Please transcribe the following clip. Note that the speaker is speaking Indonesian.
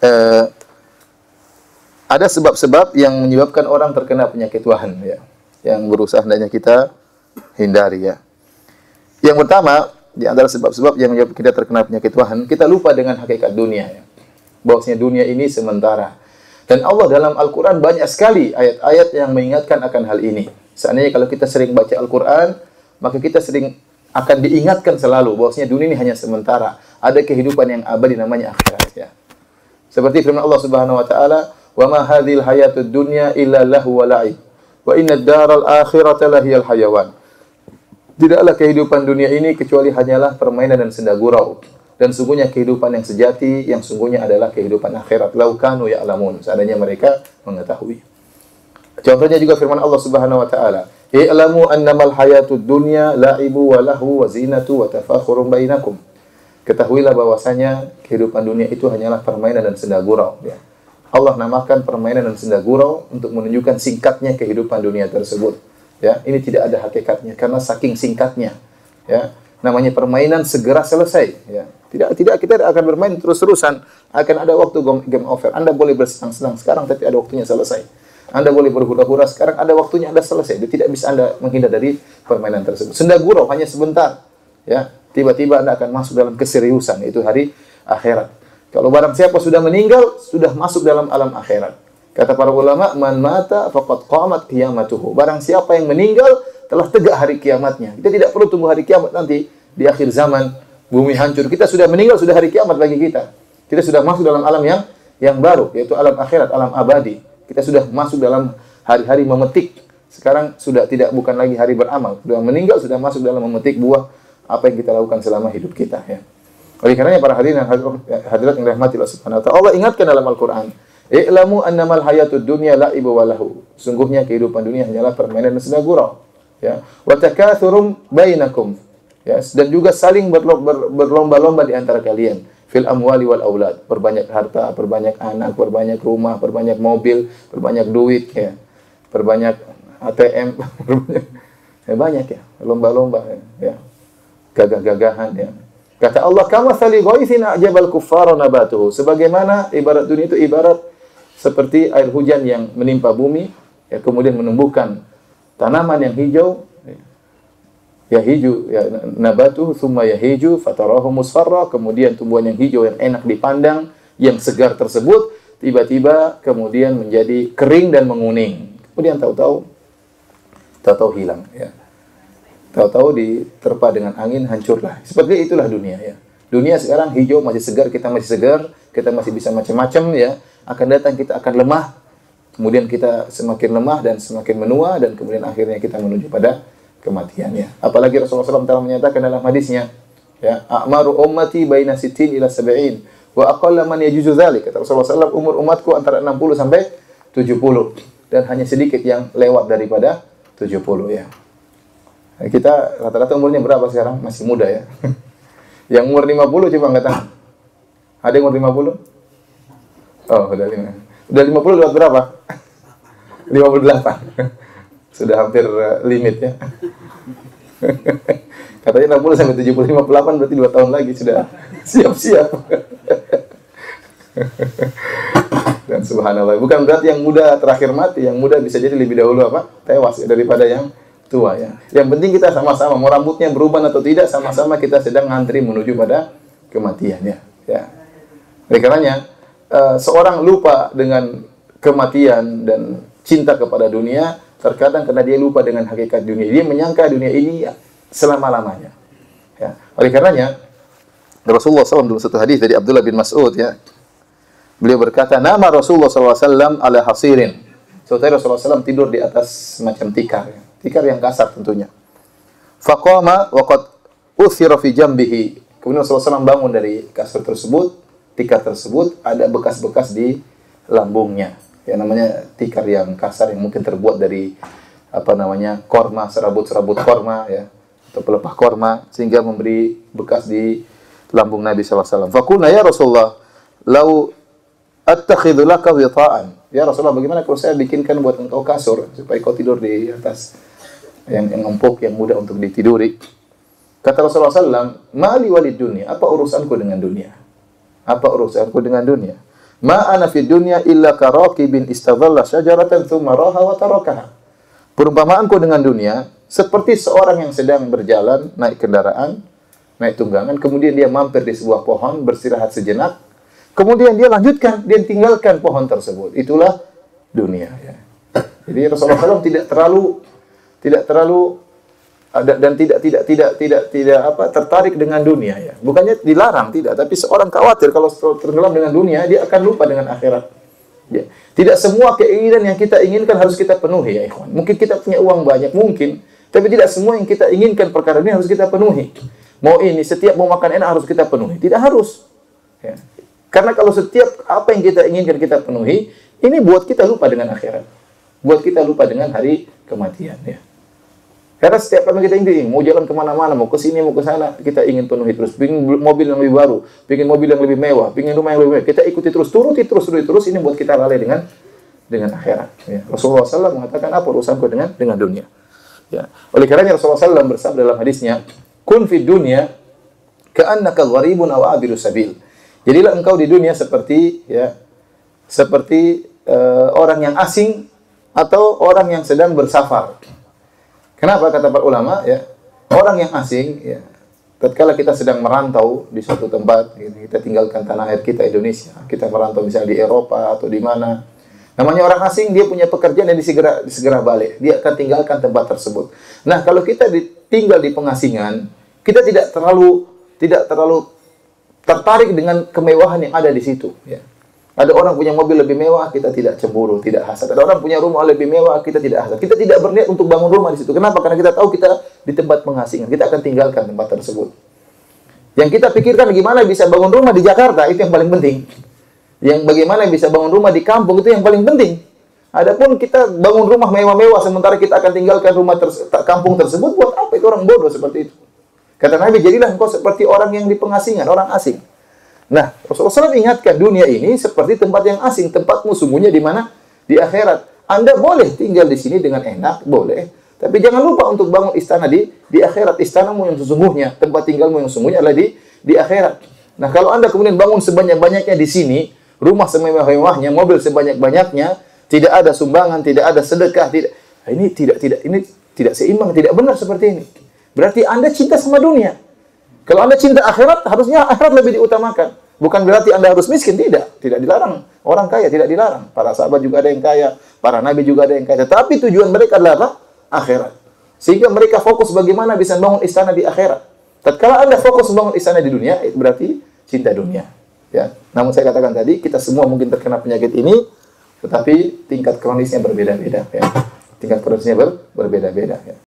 eh, ada sebab-sebab yang menyebabkan orang terkena penyakit wahan, ya, yang berusaha hendaknya kita hindari, ya. Yang pertama, di antara sebab-sebab yang menyebabkan kita terkena penyakit wahan, kita lupa dengan hakikat dunia, ya. Bahwasanya dunia ini sementara. Dan Allah dalam Al-Quran banyak sekali ayat-ayat yang mengingatkan akan hal ini. Seandainya kalau kita sering baca Al-Quran, maka kita sering akan diingatkan selalu bahwasanya dunia ini hanya sementara. Ada kehidupan yang abadi namanya akhirat, ya. Seperti firman Allah Subhanahu wa taala, "Wa ma hadhil hayatud dunya illa lahu wa la'ib, wa inna ad-daral akhirata lahiyal hayawan." Tidaklah kehidupan dunia ini kecuali hanyalah permainan dan senda gurau. Dan sungguhnya kehidupan yang sejati, yang sungguhnya adalah kehidupan akhirat. Lau kanu ya'lamun, seandainya mereka mengetahui. Contohnya juga firman Allah Subhanahu wa taala, "I'lamu annamal hayatud dunya la'ibu wa lahu wa zinatu wa tafakhurun bainakum." Ketahuilah bahwasanya kehidupan dunia itu hanyalah permainan dan senda gurau, ya. Allah namakan permainan dan senda gurau untuk menunjukkan singkatnya kehidupan dunia tersebut, ya. Ini tidak ada hakikatnya karena saking singkatnya, ya. Namanya permainan segera selesai, ya. Tidak kita akan bermain terus-terusan, akan ada waktu game over. Anda boleh bersenang-senang sekarang tapi ada waktunya selesai. Anda boleh berhura-hura sekarang, ada waktunya Anda selesai. Dia tidak bisa Anda menghindar dari permainan tersebut. Senda gurau hanya sebentar, ya. Tiba-tiba Anda akan masuk dalam keseriusan, itu hari akhirat. Kalau barang siapa sudah meninggal, sudah masuk dalam alam akhirat. Kata para ulama, "Man mata faqad qamat qiyamatuhu." Barang siapa yang meninggal, telah tegak hari kiamatnya. Kita tidak perlu tunggu hari kiamat nanti di akhir zaman, bumi hancur. Kita sudah meninggal, sudah hari kiamat bagi kita. Kita sudah masuk dalam alam yang baru, yaitu alam akhirat, alam abadi. Kita sudah masuk dalam hari-hari memetik. Sekarang sudah bukan lagi hari beramal. Sudah meninggal, sudah masuk dalam memetik buah apa yang kita lakukan selama hidup kita, ya. Oleh karenanya para hadirin dan hadirat yang dirahmati Allah Subhanahu wa taala, Allah ingatkan dalam Al-Qur'an, "I'lamu annamal hayatud dunya la'ibu wa lahu." Sungguhnya kehidupan dunia hanyalah permainan dan senda gurau, ya. Wa takatsurum bainakum, ya, dan juga saling berlomba-lomba di antara kalian fil amwali wal aulad, perbanyak harta, perbanyak anak, perbanyak rumah, perbanyak mobil, perbanyak duit, ya. Perbanyak ATM, banyak, ya, lomba-lomba, ya. Gagah-gagahan, ya. Kata Allah, "Kama thali ghaithin a'jabal kuffara nabatuhu." Sebagaimana ibarat dunia itu ibarat seperti air hujan yang menimpa bumi, ya, kemudian menumbuhkan tanaman yang hijau, ya hijau, ya nabatuhu thumma yahiju fatarahu musfarra, kemudian tumbuhan yang hijau yang enak dipandang, yang segar tersebut tiba-tiba kemudian menjadi kering dan menguning. Kemudian tahu-tahu hilang, ya. Tahu-tahu diterpa dengan angin, hancurlah. Seperti itulah dunia, ya. Dunia sekarang hijau, masih segar, kita masih segar, kita masih bisa macam-macam, ya. Akan datang kita akan lemah, kemudian kita semakin lemah dan semakin menua, dan kemudian akhirnya kita menuju pada kematian, ya. Apalagi Rasulullah SAW telah menyatakan dalam hadisnya, ya, "A'maru ummati baina sittin ila sab'in wa aqalla man yajuzu dzalik." Kata Rasulullah SAW, umur umatku antara 60 sampai 70, dan hanya sedikit yang lewat daripada 70, ya. Kita rata-rata umurnya berapa sekarang? Masih muda, ya. Yang umur 50 coba angkat tangan. Ada yang umur 50? Oh, udah 50 lewat berapa? 58. Sudah hampir limit, ya. Katanya 60 sampai 70, 58 berarti 2 tahun lagi sudah siap-siap. Dan subhanallah, bukan berarti yang muda terakhir mati, yang muda bisa jadi lebih dahulu tewas, ya, daripada yang tua, ya. Yang penting kita sama-sama, mau rambutnya berubah atau tidak, sama-sama kita sedang ngantri menuju pada kematian, ya. Ya. Oleh karenanya, seorang lupa dengan kematian dan cinta kepada dunia, terkadang karena dia lupa dengan hakikat dunia. Dia menyangka dunia ini, ya, selama-lamanya. Ya. Oleh karenanya, Rasulullah SAW dalam satu hadis dari Abdullah bin Mas'ud, ya, beliau berkata, "Nama Rasulullah SAW ala hasirin." Saudara Rasulullah SAW tidur di atas semacam tikar, ya. Tikar yang kasar tentunya. Faqama wa qad uthira fi jambihi. Kemudian Rasulullah SAW bangun dari kasur tersebut, tikar tersebut ada bekas-bekas di lambungnya. Ya, namanya tikar yang kasar yang mungkin terbuat dari korma, serabut-serabut korma, ya, atau pelepah korma, sehingga memberi bekas di lambung Nabi SAW. Faqulna ya Rasulullah, lau attakhidhu laka wita'an. Ya Rasulullah, bagaimana kalau saya bikinkan buat engkau kasur supaya kau tidur di atas yang empuk, yang mudah untuk ditiduri. Kata Rasulullah SAW, "Mali walid dunia." Apa urusanku dengan dunia? Apa urusanku dengan dunia? Ma ana fid dunya illa karaqibin istadhalla syajaratan tsumma raha wa tarakaha. Perumpamaanku dengan dunia seperti seorang yang sedang berjalan naik kendaraan, naik tunggangan, kemudian dia mampir di sebuah pohon, beristirahat sejenak, kemudian dia lanjutkan, dia tinggalkan pohon tersebut. Itulah dunia. Ya. Jadi Rasulullah SAW tidak terlalu dan tidak tertarik dengan dunia. Ya. Bukannya dilarang, tidak, tapi seorang khawatir kalau tenggelam dengan dunia, dia akan lupa dengan akhirat. Ya. Tidak semua keinginan yang kita inginkan harus kita penuhi, ya ikhwan. Mungkin kita punya uang banyak, mungkin. Tapi tidak semua yang kita inginkan perkara ini harus kita penuhi. Mau ini, setiap mau makan enak harus kita penuhi. Tidak harus. Ya. Karena kalau setiap apa yang kita inginkan kita penuhi, ini buat kita lupa dengan akhirat. Buat kita lupa dengan hari kematian. Ya. Karena setiap kali kita ingin, mau jalan kemana-mana, mau ke sini, mau ke sana, kita ingin penuhi terus. Pingin mobil yang lebih baru, pingin mobil yang lebih mewah, pingin rumah yang lebih mewah. Kita ikuti terus, turuti terus. Ini buat kita lalai dengan akhirat. Ya. Rasulullah SAW mengatakan, apa urusanku dengan dunia? Ya. Oleh karenanya Rasulullah SAW bersabda dalam hadisnya, kun fid dunya ka'annaka gharibun aw abiru sabil. Jadilah engkau di dunia seperti orang yang asing atau orang yang sedang bersafar. Kenapa kata para ulama? Ya, orang yang asing, ya, tatkala kita sedang merantau di suatu tempat, kita tinggalkan tanah air kita Indonesia, kita merantau misalnya di Eropa atau di mana. Namanya orang asing, dia punya pekerjaan dan segera balik. Dia akan tinggalkan tempat tersebut. Nah, kalau kita tinggal di pengasingan, kita tidak terlalu tertarik dengan kemewahan yang ada di situ. Ya. Ada orang punya mobil lebih mewah, kita tidak cemburu, tidak hasad. Ada orang punya rumah lebih mewah, kita tidak hasad. Kita tidak berniat untuk bangun rumah di situ. Kenapa? Karena kita tahu kita di tempat pengasingan. Kita akan tinggalkan tempat tersebut. Yang kita pikirkan gimana bisa bangun rumah di Jakarta, itu yang paling penting. Yang bagaimana bisa bangun rumah di kampung, itu yang paling penting. Adapun kita bangun rumah mewah-mewah, sementara kita akan tinggalkan rumah kampung tersebut, buat apa? Itu orang bodoh seperti itu. Kata Nabi, jadilah engkau seperti orang yang di pengasingan, orang asing. Nah, Rasulullah SAW ingatkan dunia ini seperti tempat yang asing. Tempatmu sungguhnya di mana? Di akhirat. Anda boleh tinggal di sini dengan enak, boleh. Tapi jangan lupa untuk bangun istana di akhirat. Istanamu yang sesungguhnya, tempat tinggalmu yang sesungguhnya adalah di akhirat. Nah, kalau Anda kemudian bangun sebanyak-banyaknya di sini, rumah semewah-mewahnya, mobil sebanyak-banyaknya, tidak ada sumbangan, tidak ada sedekah, ini tidak seimbang, tidak benar seperti ini. Berarti Anda cinta sama dunia. Kalau Anda cinta akhirat, harusnya akhirat lebih diutamakan. Bukan berarti Anda harus miskin, tidak dilarang. Orang kaya tidak dilarang. Para sahabat juga ada yang kaya, para nabi juga ada yang kaya. Tetapi tujuan mereka adalah apa? Akhirat. Sehingga mereka fokus bagaimana bisa bangun istana di akhirat. Tatkala Anda fokus membangun istana di dunia, itu berarti cinta dunia. Ya. Namun saya katakan tadi, kita semua mungkin terkena penyakit ini, tetapi tingkat kronisnya berbeda-beda. Ya. Tingkat kronisnya berbeda-beda. Ya.